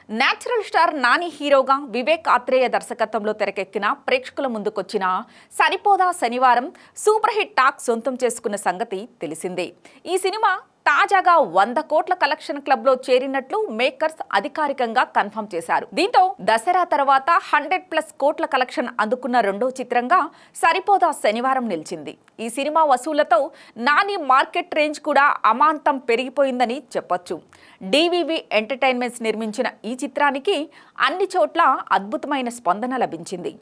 Natural star Nani హీరోగా వివేక్ ఆత్రేయ దర్శకత్వంలో తెరకెక్కిన ప్రేక్షకుల ముందుకొచ్చిన సరిపోదా శనివారం సూపర్ హిట్ టాక్ సొంతం చేసుకున్న సంగతి తెలిసిందే. ఈ సినిమా తాజాగా 100 కోట్ల కలెక్షన్ క్లబ్ లో చేరినట్లు మేకర్స్ అధికారికంగా కన్ఫర్మ్ చేశారు. దీంతో దసరా తర్వాత 100+ కోట్ల కలెక్షన్ అందుకున్న రెండో చిత్రంగా సరిపోదా శనివారం నిలిచింది. ఈ సినిమా వసూళ్లతో నాని మార్కెట్ రేంజ్ కూడా అమాంతం పెరిగిపోయిందని చెప్పొచ్చు. డివివి ఎంటర్టైన్మెంట్స్ నిర్మించిన ఈ చిత్రానికి అన్ని చోట్ల అద్భుతమైన స్పందన లభించింది.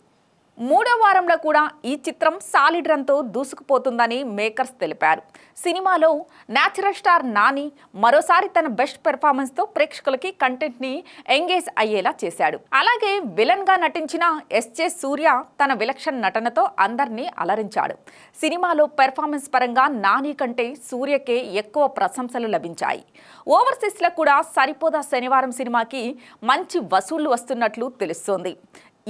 మూడో వారంలో కూడా ఈ చిత్రం సాలిడ్ రన్తో దూసుకుపోతుందని మేకర్స్ తెలిపారు. సినిమాలో నేచురల్ స్టార్ నాని మరోసారి తన బెస్ట్ పెర్ఫార్మెన్స్తో ప్రేక్షకులకి కంటెంట్ని ఎంగేజ్ అయ్యేలా చేశాడు. అలాగే విలన్గా నటించిన ఎస్జే సూర్య తన విలక్షణ నటనతో అందరినీ అలరించాడు. సినిమాలో పెర్ఫార్మెన్స్ పరంగా నాని కంటే సూర్యకే ఎక్కువ ప్రశంసలు లభించాయి. ఓవర్సీస్లో కూడా సరిపోదా శనివారం సినిమాకి మంచి వసూళ్లు వస్తున్నట్లు తెలుస్తోంది.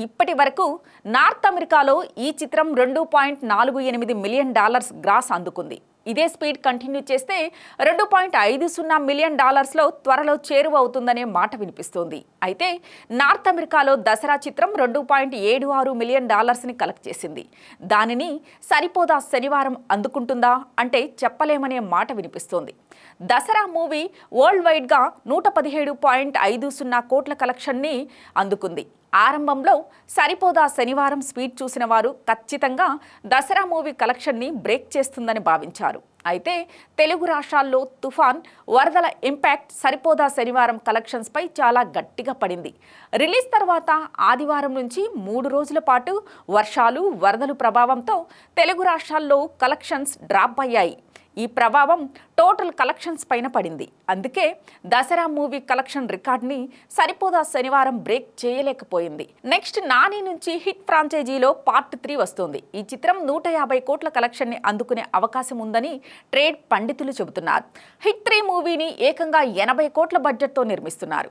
ఇప్పటి వరకు నార్త్ అమెరికాలో ఈ చిత్రం $2.48 మిలియన్ గ్రాస్ అందుకుంది. ఇదే స్పీడ్ కంటిన్యూ చేస్తే $2.50 మిలియన్ త్వరలో చేరువవుతుందనే మాట వినిపిస్తోంది. అయితే నార్త్ అమెరికాలో దసరా చిత్రం $2.76 మిలియన్ ని కలెక్ట్ చేసింది. దానిని సరిపోదా శనివారం అందుకుంటుందా అంటే చెప్పలేమనే మాట వినిపిస్తోంది. దసరా మూవీ వరల్డ్ వైడ్గా 117.50 కోట్ల కలెక్షన్ని అందుకుంది. ఆరంభంలో సరిపోదా శనివారం స్పీడ్ చూసిన వారు ఖచ్చితంగా దసరా మూవీ కలెక్షన్ని బ్రేక్ చేస్తుందని భావించారు. అయితే తెలుగు రాష్ట్రాల్లో తుఫాన్, వరదల ఇంపాక్ట్ సరిపోదా శనివారం కలెక్షన్స్పై చాలా గట్టిగా పడింది. రిలీజ్ తర్వాత ఆదివారం నుంచి 3 రోజుల పాటు వర్షాలు, వరదలు ప్రభావంతో తెలుగు రాష్ట్రాల్లో కలెక్షన్స్ డ్రాప్ అయ్యాయి. ఈ ప్రభావం టోటల్ కలెక్షన్స్ పైన పడింది. అందుకే దసరా మూవీ కలెక్షన్ రికార్డ్ని సరిపోదా శనివారం బ్రేక్ చేయలేకపోయింది. నెక్స్ట్ నాని నుంచి హిట్ ఫ్రాంచైజీలో పార్ట్ 3 వస్తుంది. ఈ చిత్రం 150 కోట్ల కలెక్షన్ని అందుకునే అవకాశం ఉందని ట్రేడ్ పండితులు చెబుతున్నారు. హిట్ 3 మూవీని ఏకంగా 80 కోట్ల బడ్జెట్తో నిర్మిస్తున్నారు.